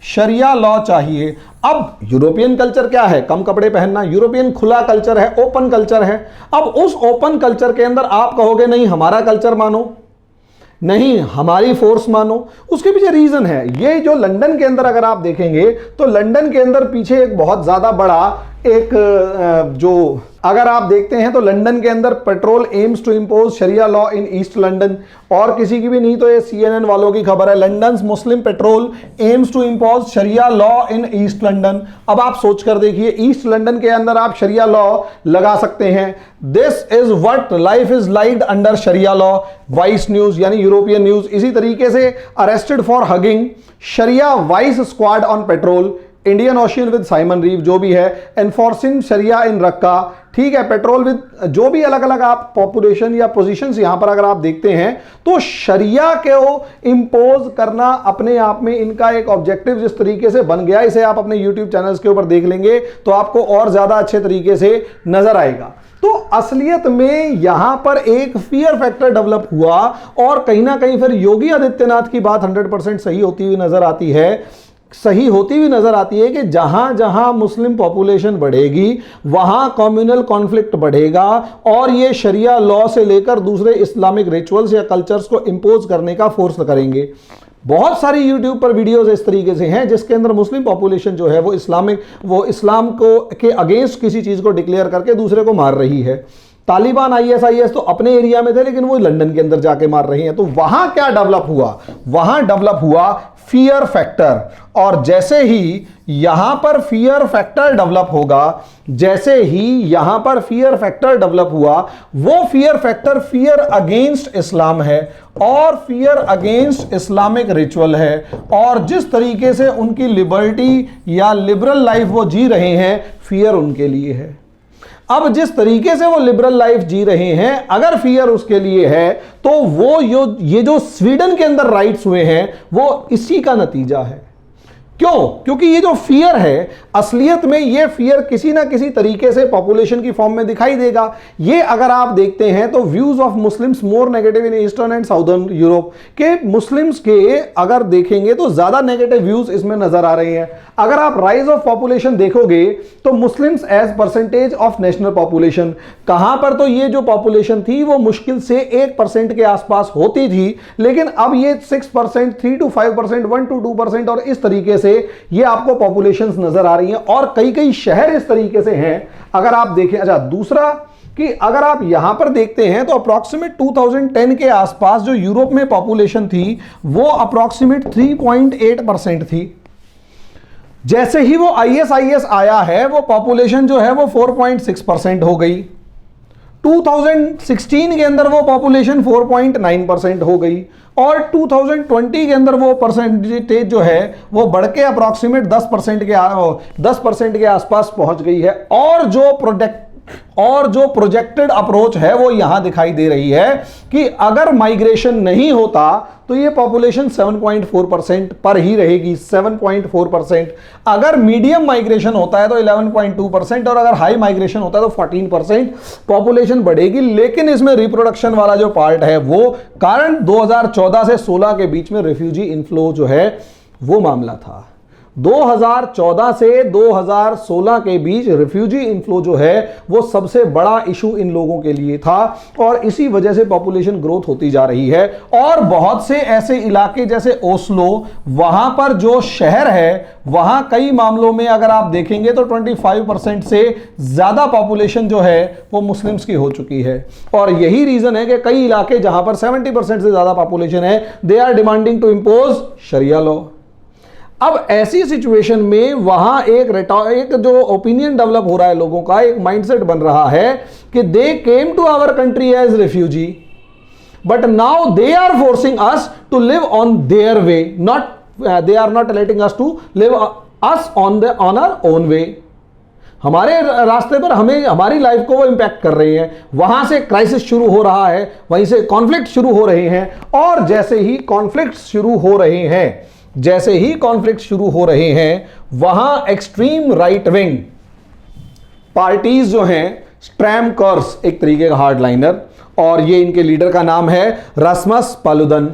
शरिया लॉ चाहिए। अब यूरोपियन कल्चर क्या है? कम कपड़े पहनना। यूरोपियन खुला कल्चर है, ओपन कल्चर है। अब उस ओपन कल्चर के अंदर आप कहोगे नहीं हमारा कल्चर मानो, नहीं हमारी फोर्स मानो, उसके पीछे रीजन है। ये जो लंदन के अंदर अगर आप देखेंगे तो लंदन के अंदर पीछे एक बहुत ज्यादा बड़ा एक जो अगर आप देखते हैं तो लंदन के अंदर patrol aims to impose sharia law in east London, और किसी की भी नहीं तो ये CNN वालों की खबर है, London Muslim patrol aims to impose sharia law in east London. अब आप सोच कर देखिए, ईस्ट लंदन के अंदर आप शरिया लॉ लगा सकते हैं। This is what life is like under sharia law. Vice News यानी यूरोपियन न्यूज। इसी तरीके से arrested for hugging, sharia vice squad on patrol, Indian Ocean with Simon Reeve, जो भी है, एनफोर्सिंग शरिया इन रक्का, ठीक है, पेट्रोल विद, जो भी अलग अलग आप पॉपुलेशन या पोजीशंस यहां पर अगर आप देखते हैं तो शरिया को इंपोज करना अपने आप में इनका एक ऑब्जेक्टिव जिस तरीके से बन गया, इसे आप अपने यूट्यूब चैनल्स के ऊपर देख लेंगे तो आपको और ज्यादा अच्छे तरीके से नजर आएगा। तो असलियत में यहां पर एक फियर फैक्टर डेवलप हुआ और कहीं ना कहीं फिर योगी आदित्यनाथ की बात 100% सही होती हुई नजर आती है, सही होती हुई नजर आती है कि जहां जहां मुस्लिम पॉपुलेशन बढ़ेगी वहां कम्युनल कॉन्फ्लिक्ट बढ़ेगा और ये शरिया लॉ से लेकर दूसरे इस्लामिक रिचुअल्स या कल्चर्स को इंपोज करने का फोर्स करेंगे। बहुत सारी यूट्यूब पर वीडियोस इस तरीके से हैं जिसके अंदर मुस्लिम पॉपुलेशन जो है वो इस्लाम को के अगेंस्ट किसी चीज को डिक्लेयर करके दूसरे को मार रही है, तालिबान ISIS तो अपने एरिया में थे, लेकिन वो लंदन के अंदर जाके मार रही हैं। तो वहां क्या डेवलप हुआ? वहां डेवलप हुआ फियर फैक्टर। और जैसे ही यहां पर फियर फैक्टर डेवलप होगा, जैसे ही यहां पर फियर फैक्टर डेवलप हुआ, वो फियर फैक्टर फियर अगेंस्ट इस्लाम है और फियर अगेंस्ट इस्लामिक रिचुअल है। और जिस तरीके से उनकी लिबर्टी या लिबरल लाइफ वो जी रहे हैं, फियर उनके लिए है। अब जिस तरीके से वो लिबरल लाइफ जी रहे हैं, अगर फियर उसके लिए है, तो वो ये जो स्वीडन के अंदर राइट्स हुए हैं, वो इसी का नतीजा है। क्यों? क्योंकि ये जो फियर है, असलियत में ये फियर किसी ना किसी तरीके से पॉपुलेशन की फॉर्म में दिखाई देगा। ये अगर आप देखते हैं तो views of Muslims more negative in eastern and southern Europe के मुस्लिम्स के अगर देखेंगे तो ज्यादा नेगेटिव व्यूज इसमें नजर आ रहे हैं। अगर आप राइज ऑफ पॉपुलेशन देखोगे तो Muslims as percentage of national population, कहां पर तो ये जो पॉपुलेशन थी वो मुश्किल से 1% के आसपास होती थी, लेकिन अब ये 6%, 3 to 5%, 1 to 2% और इस तरीके से ये आपको पॉपुलेशंस नजर आ रही हैं। और कई कई शहर इस तरीके से हैं। अगर आप देखें, अच्छा दूसरा कि अगर आप यहां पर देखते हैं तो अप्रॉक्सीमेट 2010 के आसपास जो यूरोप में पॉपुलेशन थी वो अप्रॉक्सीमेट 3.8% थी। जैसे ही वो ISIS आया है, वो पॉपुलेशन जो है वो 4.6% हो गई। 2016 के अंदर वो पॉपुलेशन 4.9% हो गई और 2020 के अंदर वो परसेंटेज जो है वो बढ़ के अप्रॉक्सीमेट 10% के आसपास पहुंच गई है। और जो प्रोजेक्टेड अप्रोच है वो यहां दिखाई दे रही है कि अगर माइग्रेशन नहीं होता तो ये पॉपुलेशन 7.4% पर ही रहेगी, 7.4%। अगर मीडियम माइग्रेशन होता है तो 11.2% और अगर हाई माइग्रेशन होता है तो 14% पॉपुलेशन बढ़ेगी। लेकिन इसमें रिप्रोडक्शन वाला जो पार्ट है वो कारण 2014 से 16 के बीच में रिफ्यूजी इनफ्लो जो है वो मामला था। 2014 से 2016 के बीच रिफ्यूजी इनफ्लो जो है वो सबसे बड़ा इशू इन लोगों के लिए था और इसी वजह से पॉपुलेशन ग्रोथ होती जा रही है। और बहुत से ऐसे इलाके जैसे ओस्लो, वहां पर जो शहर है वहां कई मामलों में अगर आप देखेंगे तो 25% से ज्यादा पॉपुलेशन जो है वो मुस्लिम्स की हो चुकी है। और यही रीजन है कि कई इलाके जहां पर 70% से ज्यादा पॉपुलेशन है, they are demanding to impose sharia law. अब ऐसी सिचुएशन में वहां एक जो ओपिनियन डेवलप हो रहा है लोगों का, एक माइंडसेट बन रहा है कि they came to our country as refugee but now they are forcing us to live on their way, they are not letting us to live us on our own way. हमारे रास्ते पर हमें हमारी life को वो impact कर रहे हैं। वहां से क्राइसिस शुरू हो रहा है, वहीं से कॉन्फ्लिक्ट शुरू हो रहे हैं और जैसे ही कॉन्फ्लिक्ट शुरू हो रहे हैं वहां एक्सट्रीम राइट विंग पार्टीज जो हैं, स्ट्रैम कर्स एक तरीके का हार्डलाइनर, और ये इनके लीडर का नाम है रास्मस पालुदन,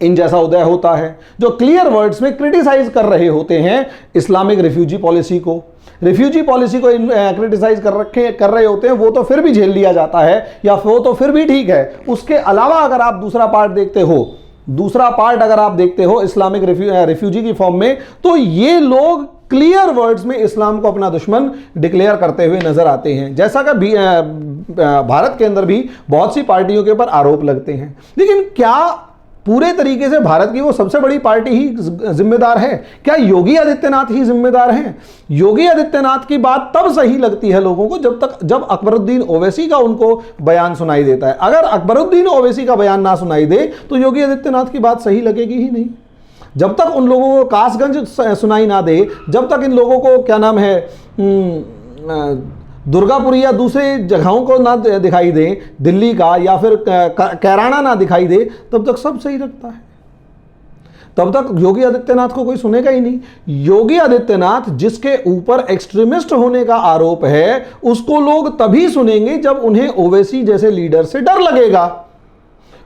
इन जैसा उदय होता है जो क्लियर वर्ड्स में क्रिटिसाइज कर रहे होते हैं इस्लामिक रिफ्यूजी पॉलिसी को क्रिटिसाइज कर रहे होते हैं। वो तो फिर भी झेल लिया जाता है या वो तो फिर भी ठीक है। उसके अलावा अगर आप दूसरा पार्ट अगर आप देखते हो इस्लामिक रिफ्यूजी की फॉर्म में, तो ये लोग क्लियर वर्ड्स में इस्लाम को अपना दुश्मन डिक्लेयर करते हुए नजर आते हैं, जैसा कि भारत के अंदर भी बहुत सी पार्टियों के ऊपर आरोप लगते हैं। लेकिन क्या पूरे तरीके से भारत की वो सबसे बड़ी पार्टी ही जिम्मेदार है? क्या योगी आदित्यनाथ ही जिम्मेदार हैं? योगी आदित्यनाथ की बात तब सही लगती है लोगों को जब अकबरुद्दीन ओवैसी का उनको बयान सुनाई देता है। अगर अकबरुद्दीन ओवैसी का बयान ना सुनाई दे तो योगी आदित्यनाथ की बात सही लगेगी ही नहीं। जब तक उन लोगों को कासगंज सुनाई ना दे, जब तक इन लोगों को क्या नाम है दुर्गापुर या दूसरे जगहों को ना दिखाई दे, दिल्ली का या फिर कैराना ना दिखाई दे, तब तक सब सही लगता है। तब तक योगी आदित्यनाथ को कोई सुनेगा ही नहीं। योगी आदित्यनाथ जिसके ऊपर एक्सट्रीमिस्ट होने का आरोप है, उसको लोग तभी सुनेंगे जब उन्हें ओवैसी जैसे लीडर से डर लगेगा।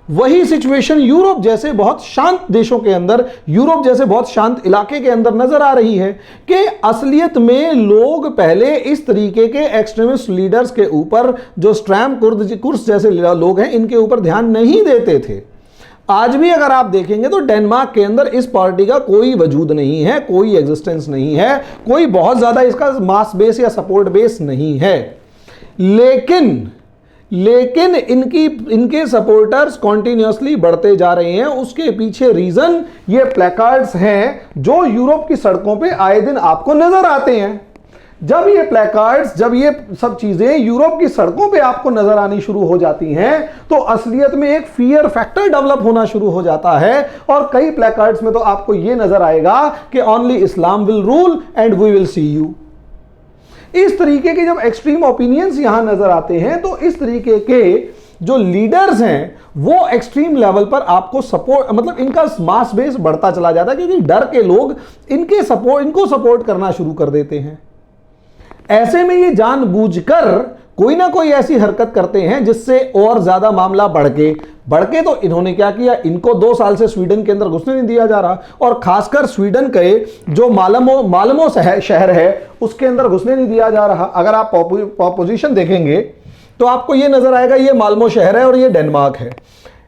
वही सिचुएशन यूरोप जैसे बहुत शांत देशों के अंदर, यूरोप जैसे बहुत शांत इलाके के अंदर नजर आ रही है कि असलियत में लोग पहले इस तरीके के एक्सट्रीमिस्ट लीडर्स के ऊपर, जो स्ट्रैम कुर्स जैसे लोग हैं, इनके ऊपर ध्यान नहीं देते थे। आज भी अगर आप देखेंगे तो डेनमार्क के अंदर इस पार्टी का कोई वजूद नहीं है, कोई एग्जिस्टेंस नहीं है, कोई बहुत ज्यादा इसका मास बेस या सपोर्ट बेस नहीं है। लेकिन इनके सपोर्टर्स कॉन्टिन्यूसली बढ़ते जा रहे हैं। उसके पीछे रीजन ये प्लेकार्ड्स हैं जो यूरोप की सड़कों पे आए दिन आपको नजर आते हैं। जब ये प्लेकार्ड्स, जब ये सब चीजें यूरोप की सड़कों पे आपको नजर आनी शुरू हो जाती हैं तो असलियत में एक फियर फैक्टर डेवलप होना शुरू हो जाता है। और कई प्लेकार्ड्स में तो आपको ये नजर आएगा कि only Islam will rule and we will see you. इस तरीके के जब एक्सट्रीम ओपिनियंस यहां नजर आते हैं तो इस तरीके के जो लीडर्स हैं वो एक्सट्रीम लेवल पर आपको सपोर्ट, मतलब इनका मास बेस बढ़ता चला जाता है क्योंकि डर के लोग इनको सपोर्ट करना शुरू कर देते हैं। ऐसे में ये जानबूझकर कोई ना कोई ऐसी हरकत करते हैं जिससे और ज्यादा मामला बढ़ के तो इन्होंने क्या किया, इनको 2 साल से स्वीडन के अंदर घुसने नहीं दिया जा रहा और खासकर स्वीडन के जो मालमो शहर है उसके अंदर घुसने नहीं दिया जा रहा। अगर आप पोजीशन देखेंगे तो आपको यह नजर आएगा ये मालमो शहर है और ये डेनमार्क है।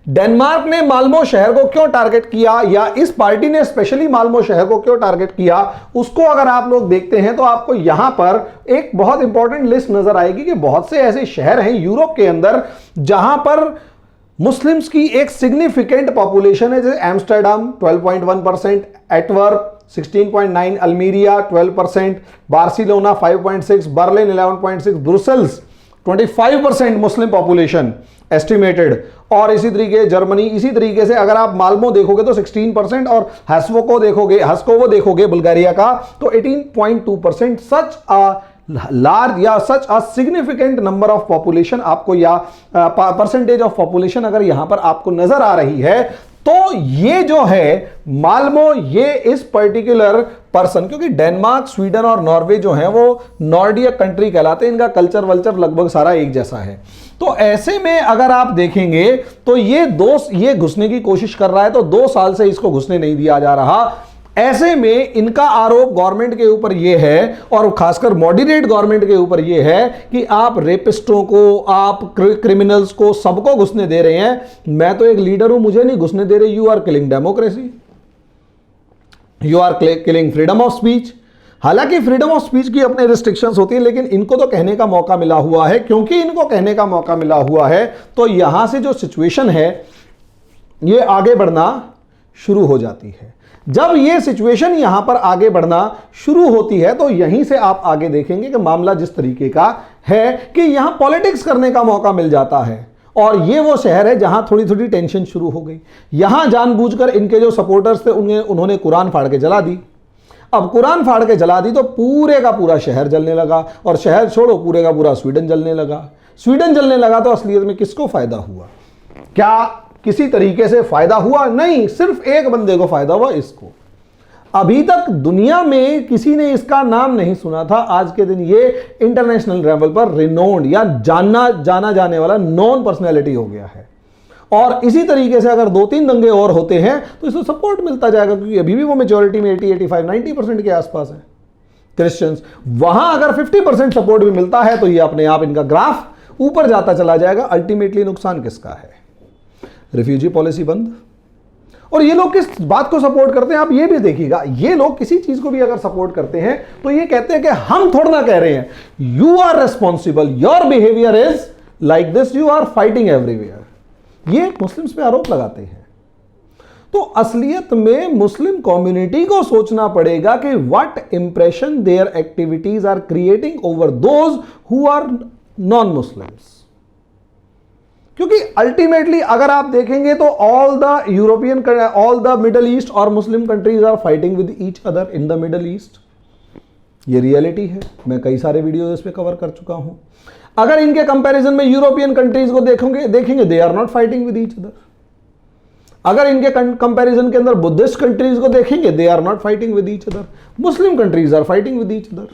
डेनमार्क ने मालमो शहर को क्यों टारगेट किया या इस पार्टी ने स्पेशली मालमो शहर को क्यों टारगेट किया, उसको अगर आप लोग देखते हैं तो आपको यहां पर एक बहुत इंपॉर्टेंट लिस्ट नजर आएगी कि बहुत से ऐसे शहर हैं यूरोप के अंदर जहां पर मुस्लिम्स की एक सिग्निफिकेंट पॉपुलेशन है। जैसे Amsterdam 12.1%, एटवर्प 16.9%, अल्मीरिया 12%, Barcelona 5.6%, Berlin 11.6%, Brussels 25% Muslim population estimated, और इसी तरीके जर्मनी, इसी तरीके से अगर आप माल्मो देखोगे तो 16% और हस्कोवो देखोगे बुल्गारिया का तो 18.2%। सच अ लार्ज या such a significant number of population आपको या परसेंटेज ऑफ पॉपुलेशन अगर यहां पर आपको नजर आ रही है तो ये जो है माल्मो, ये इस पर्टिकुलर पर्सन, क्योंकि डेनमार्क, स्वीडन और नॉर्वे जो है वो नॉर्डिक कंट्री कहलाते हैं, इनका कल्चर वल्चर लगभग सारा एक जैसा है। तो ऐसे में अगर आप देखेंगे तो ये घुसने की कोशिश कर रहा है तो 2 साल से इसको घुसने नहीं दिया जा रहा। ऐसे में इनका आरोप गवर्नमेंट के ऊपर यह है और खासकर मॉडरेट गवर्नमेंट के ऊपर यह है कि आप रेपिस्टों को, आप क्रिमिनल्स को, सबको घुसने दे रहे हैं। मैं तो एक लीडर हूं, मुझे नहीं घुसने दे रहे। You are killing democracy, you are killing freedom of speech. हालांकि फ्रीडम ऑफ स्पीच की अपने रिस्ट्रिक्शंस होती है लेकिन इनको तो कहने का मौका मिला हुआ है। क्योंकि इनको कहने का मौका मिला हुआ है तो यहां से जो सिचुएशन है ये आगे बढ़ना शुरू हो जाती है। जब ये सिचुएशन यहां पर आगे बढ़ना शुरू होती है तो यहीं से आप आगे देखेंगे कि मामला जिस तरीके का है कि यहां पॉलिटिक्स करने का मौका मिल जाता है। और ये वो शहर है जहां थोड़ी थोड़ी टेंशन शुरू हो गई। यहां जानबूझकर इनके जो सपोर्टर्स थे उन्होंने कुरान फाड़ के जला दी। अब कुरान फाड़ के जला दी तो पूरे का पूरा शहर जलने लगा, और शहर छोड़ो पूरे का पूरा स्वीडन जलने लगा। स्वीडन जलने लगा तो असलियत में किसको फायदा हुआ? क्या किसी तरीके से फायदा हुआ? नहीं, सिर्फ एक बंदे को फायदा हुआ, इसको। अभी तक दुनिया में किसी ने इसका नाम नहीं सुना था। आज के दिन ये इंटरनेशनल लेवल पर रिनोन्ड या जाना जाने वाला नॉन पर्सनैलिटी हो गया है। और इसी तरीके से अगर 2-3 दंगे और होते हैं तो इसको सपोर्ट मिलता जाएगा, क्योंकि अभी भी वो मेजोरिटी में 80, 85, 90% के आसपास है क्रिश्चियंस। वहां अगर 50% सपोर्ट भी मिलता है तो ये अपने आप इनका ग्राफ ऊपर जाता चला जाएगा। अल्टीमेटली नुकसान किसका है? रिफ्यूजी पॉलिसी बंद। और ये लोग किस बात को सपोर्ट करते हैं आप ये भी देखिएगा। ये लोग किसी चीज को भी अगर सपोर्ट करते हैं तो ये कहते हैं कि हम थोड़ा ना कह रहे हैं, you are responsible, your behaviour is like this, you are fighting everywhere. ये मुस्लिम्स पे आरोप लगाते हैं। तो असलियत में मुस्लिम कम्युनिटी को सोचना पड़ेगा कि what impression their activities are creating over those who are non Muslims. क्योंकि अल्टीमेटली अगर आप देखेंगे तो ऑल द मिडल ईस्ट और Muslim countries are fighting with each other in the Middle East. ये रियलिटी है, मैं कई सारे वीडियो इस पे कवर कर चुका हूं। अगर इनके कंपैरिजन में यूरोपियन कंट्रीज को देखेंगे they are not fighting with each other. अगर इनके कंपैरिजन के अंदर बुद्धिस्ट कंट्रीज को देखेंगे they are not fighting with each other. Muslim countries are fighting with each other.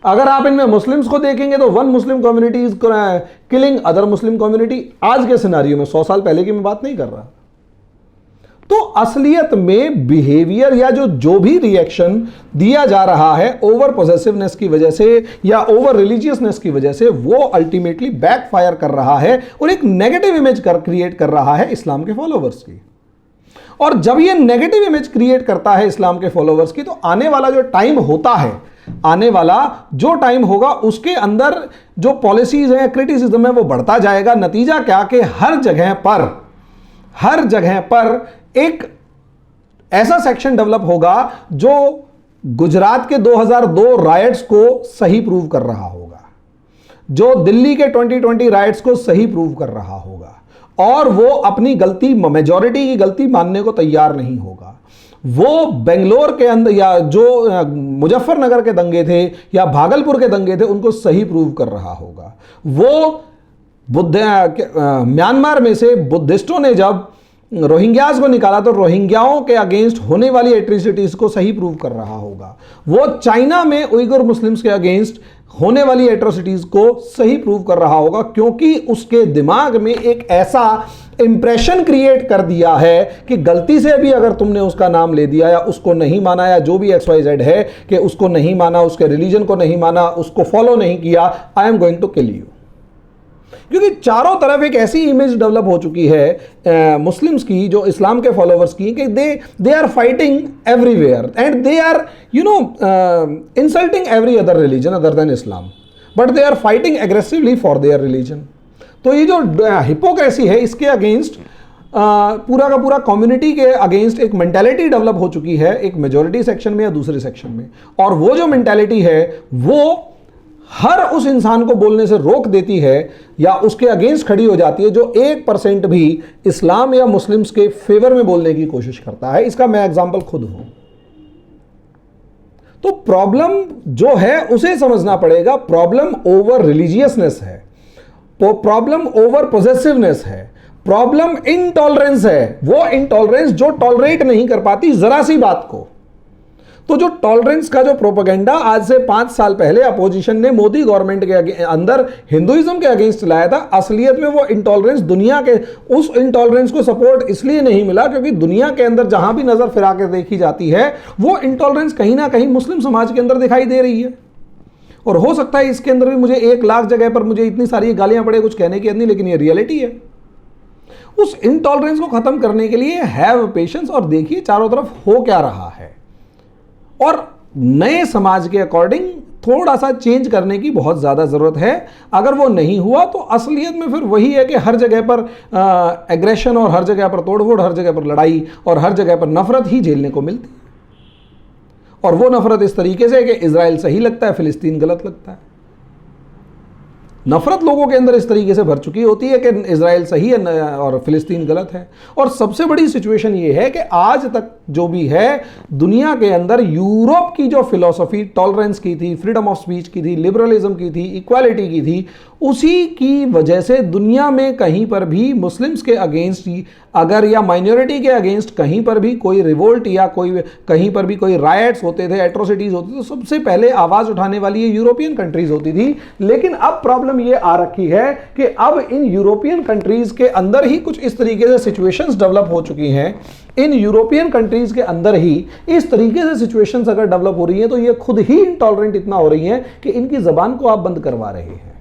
अगर आप इनमें मुस्लिम्स को देखेंगे तो one Muslim community is killing other Muslim community. आज के सिनारियो में 100 साल पहले की मैं बात नहीं कर रहा। तो असलियत में बिहेवियर या जो भी रिएक्शन दिया जा रहा है ओवर पॉसेसिवनेस की वजह से या ओवर रिलीजियसनेस की वजह से, वो अल्टीमेटली बैकफायर कर रहा है और एक नेगेटिव इमेज क्रिएट कर रहा है इस्लाम के फॉलोवर्स की। और जब ये नेगेटिव इमेज क्रिएट करता है इस्लाम के फॉलोवर्स की तो आने वाला जो टाइम होता है आने वाला जो टाइम होगा उसके अंदर जो पॉलिसीज हैं, क्रिटिसिज्म है, वो बढ़ता जाएगा। नतीजा क्या कि हर जगह पर एक ऐसा सेक्शन डेवलप होगा जो गुजरात के 2002 राइट्स को सही प्रूव कर रहा होगा, जो दिल्ली के 2020 राइट्स को सही प्रूव कर रहा होगा, और वो अपनी गलती, मेजॉरिटी की गलती मानने को तैयार नहीं होगा। वो बेंगलोर के अंदर या जो मुजफ्फरनगर के दंगे थे या भागलपुर के दंगे थे उनको सही प्रूव कर रहा होगा। वो म्यांमार में से बुद्धिस्टों ने जब रोहिंग्याज को निकाला तो रोहिंग्याओं के अगेंस्ट होने वाली एट्रिसिटीज को सही प्रूव कर रहा होगा। वो चाइना में उइगर मुस्लिम्स के अगेंस्ट होने वाली एट्रोसिटीज को सही प्रूव कर रहा होगा, क्योंकि उसके दिमाग में एक ऐसा इंप्रेशन क्रिएट कर दिया है कि गलती से भी अगर तुमने उसका नाम ले दिया या उसको नहीं माना या जो भी XYZ है कि उसको नहीं माना, उसके रिलीजन को नहीं माना, उसको फॉलो नहीं किया, I am going to kill you. क्योंकि चारों तरफ एक ऐसी इमेज डेवलप हो चुकी है मुस्लिम्स की, जो इस्लाम के फॉलोवर्स की, कि they are fighting everywhere and they are insulting every other religion other than Islam, but they are fighting aggressively for their religion. तो ये जो हिपोक्रेसी है, इसके अगेंस्ट पूरा का पूरा कम्युनिटी के अगेंस्ट एक मेंटालिटी डेवलप हो चुकी है, एक मेजॉरिटी सेक्शन में या दूसरे सेक्शन में। और वो जो मेंटालिटी है वो हर उस इंसान को बोलने से रोक देती है या उसके अगेंस्ट खड़ी हो जाती है जो 1% भी इस्लाम या मुस्लिम्स के फेवर में बोलने की कोशिश करता है। इसका मैं एग्जांपल खुद हूं। तो प्रॉब्लम जो है उसे समझना पड़ेगा। प्रॉब्लम ओवर रिलीजियसनेस है, प्रॉब्लम ओवर पॉसेसिवनेस है, प्रॉब्लम इनटॉलरेंस है। वो इनटॉलरेंस जो टॉलरेट नहीं कर पाती जरा सी बात को। तो जो टॉलरेंस का जो प्रोपेगेंडा आज से 5 साल पहले अपोजिशन ने मोदी गवर्नमेंट के अंदर हिंदुइज्म के अगेंस्ट लाया था, असलियत में वो इंटॉलरेंस दुनिया के उस इंटॉलरेंस को सपोर्ट इसलिए नहीं मिला क्योंकि दुनिया के अंदर जहां भी नजर फिरा के देखी जाती है वो इंटॉलरेंस कहीं ना कहीं मुस्लिम समाज के अंदर दिखाई दे रही है। और हो सकता है इसके अंदर भी मुझे 1 लाख जगह पर मुझे इतनी सारी गालियां पड़े कुछ कहने की नहीं, लेकिन ये रियलिटी है। उस इंटॉलरेंस को खत्म करने के लिए हैव पेशेंस और देखिए चारों तरफ हो क्या रहा है, और नए समाज के अकॉर्डिंग थोड़ा सा चेंज करने की बहुत ज़्यादा ज़रूरत है। अगर वो नहीं हुआ तो असलियत में फिर वही है कि हर जगह पर एग्रेशन और हर जगह पर तोड़फोड़, हर जगह पर लड़ाई और हर जगह पर नफरत ही झेलने को मिलती है। और वो नफरत इस तरीके से कि इजराइल सही लगता है, फिलिस्तीन गलत लगता है। नफरत लोगों के अंदर इस तरीके से भर चुकी होती है कि इजराइल सही है और फिलिस्तीन गलत है। और सबसे बड़ी सिचुएशन ये है कि आज तक जो भी है दुनिया के अंदर यूरोप की जो फिलॉसफी टॉलरेंस की थी, फ्रीडम ऑफ स्पीच की थी, लिबरलिज्म की थी, इक्वालिटी की थी, उसी की वजह से दुनिया में कहीं पर भी मुस्लिम्स के अगेंस्ट अगर या माइनॉरिटी के अगेंस्ट कहीं पर भी कोई रिवोल्ट या कोई कहीं पर भी कोई रायट्स होते थे, एट्रोसिटीज होती थी, तो सबसे पहले आवाज उठाने वाली ये यूरोपियन कंट्रीज होती थी। लेकिन अब प्रॉब्लम ये आ रखी है कि अब इन यूरोपियन कंट्रीज के अंदर ही कुछ इस तरीके से सिचुएशंस डेवलप हो चुकी हैं। इन यूरोपियन कंट्रीज के अंदर ही इस तरीके से सिचुएशंस अगर डेवलप हो रही हैं तो ये खुद ही इंटॉलरेंट इतना हो रही हैं कि इनकी जबान को आप बंद करवा रहे हैं।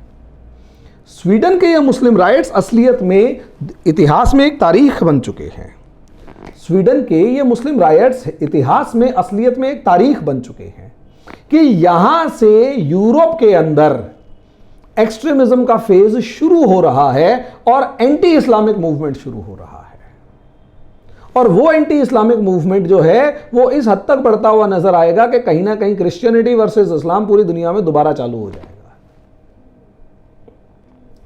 स्वीडन के ये मुस्लिम राइट्स असलियत में इतिहास में एक तारीख बन चुके हैं। स्वीडन के ये मुस्लिम राइट्स इतिहास में असलियत में एक तारीख बन चुके हैं कि यहां से यूरोप के अंदर एक्सट्रीमिज्म का फेज शुरू हो रहा है और एंटी इस्लामिक मूवमेंट शुरू हो रहा है। और वो एंटी इस्लामिक मूवमेंट जो है वो इस हद तक बढ़ता हुआ नजर आएगा कि कहीं ना कहीं क्रिश्चियनिटी वर्सेस इस्लाम पूरी दुनिया में दोबारा चालू हो जाएगा।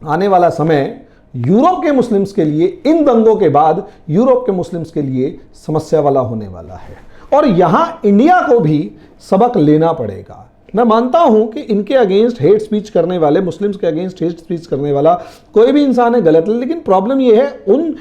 आने वाला समय यूरोप के मुस्लिम्स के लिए, इन दंगों के बाद यूरोप के मुस्लिम्स के लिए समस्या वाला होने वाला है। और यहां इंडिया को भी सबक लेना पड़ेगा। मैं मानता हूं कि इनके अगेंस्ट हेट स्पीच करने वाले, मुस्लिम्स के अगेंस्ट हेट स्पीच करने वाला कोई भी इंसान है गलत है, लेकिन प्रॉब्लम यह है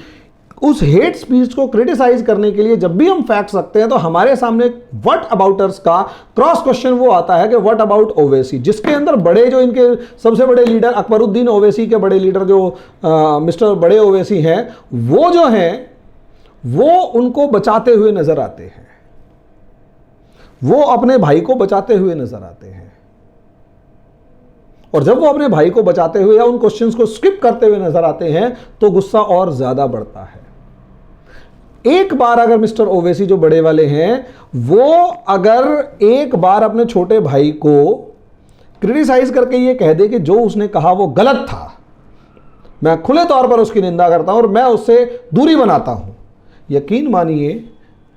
उस हेट स्पीच को क्रिटिसाइज करने के लिए जब भी हम फैक्ट्स रखते हैं तो हमारे सामने व्हाट अबाउटर्स का क्रॉस क्वेश्चन वो आता है कि व्हाट अबाउट ओवैसी, जिसके अंदर बड़े जो इनके सबसे बड़े लीडर अकबरुद्दीन ओवैसी के बड़े लीडर जो मिस्टर बड़े ओवैसी हैं, वो जो हैं वो उनको बचाते हुए नजर आते हैं, वो अपने भाई को बचाते हुए नजर आते हैं। और जब वो अपने भाई को बचाते हुए या उन क्वेश्चंस को स्किप करते हुए नजर आते हैं तो गुस्सा और ज्यादा बढ़ता है। एक बार अगर मिस्टर ओवैसी जो बड़े वाले हैं वो अगर एक बार अपने छोटे भाई को क्रिटिसाइज करके ये कह दे कि जो उसने कहा वो गलत था, मैं खुले तौर पर उसकी निंदा करता हूं और मैं उससे दूरी बनाता हूं, यकीन मानिए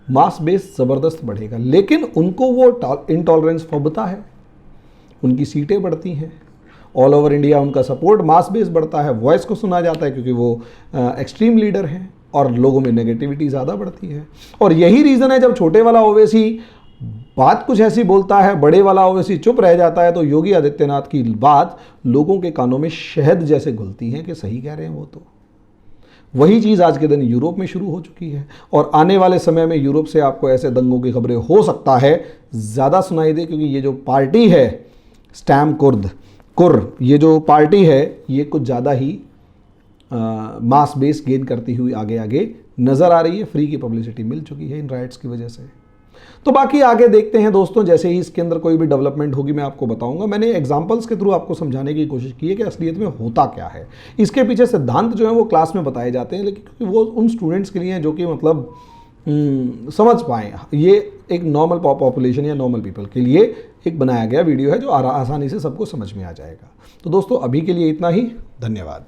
मास बेस जबरदस्त बढ़ेगा। लेकिन उनको वो इंटॉलरेंस फबता है, उनकी सीटें बढ़ती हैं, ऑल ओवर इंडिया उनका सपोर्ट मास बेस बढ़ता है, वॉइस को सुना जाता है क्योंकि वो एक्सट्रीम लीडर हैं और लोगों में नेगेटिविटी ज़्यादा बढ़ती है। और यही रीज़न है जब छोटे वाला ओवैसी बात कुछ ऐसी बोलता है, बड़े वाला ओवैसी चुप रह जाता है, तो योगी आदित्यनाथ की बात लोगों के कानों में शहद जैसे घुलती है कि सही कह रहे हैं वो। तो वही चीज़ आज के दिन यूरोप में शुरू हो चुकी है और आने वाले समय में यूरोप से आपको ऐसे दंगों की खबरें हो सकता है ज़्यादा सुनाई दे, क्योंकि ये जो पार्टी है स्टैम कुर ये जो पार्टी है ये कुछ ज़्यादा ही मास बेस गेन करती हुई आगे आगे नज़र आ रही है। फ्री की पब्लिसिटी मिल चुकी है इन राइट्स की वजह से। तो बाकी आगे देखते हैं दोस्तों, जैसे ही इसके अंदर कोई भी डेवलपमेंट होगी मैं आपको बताऊंगा। मैंने एग्जांपल्स के थ्रू आपको समझाने की कोशिश की है कि असलियत में होता क्या है। इसके पीछे सिद्धांत जो है वो क्लास में बताए जाते हैं, लेकिन क्योंकि वो उन स्टूडेंट्स के लिए हैं जो कि मतलब समझ पाएँ। ये एक नॉर्मल पॉपुलेशन या नॉर्मल पीपल के लिए एक बनाया गया वीडियो है जो आसानी से सबको समझ में आ जाएगा। तो दोस्तों अभी के लिए इतना ही, धन्यवाद।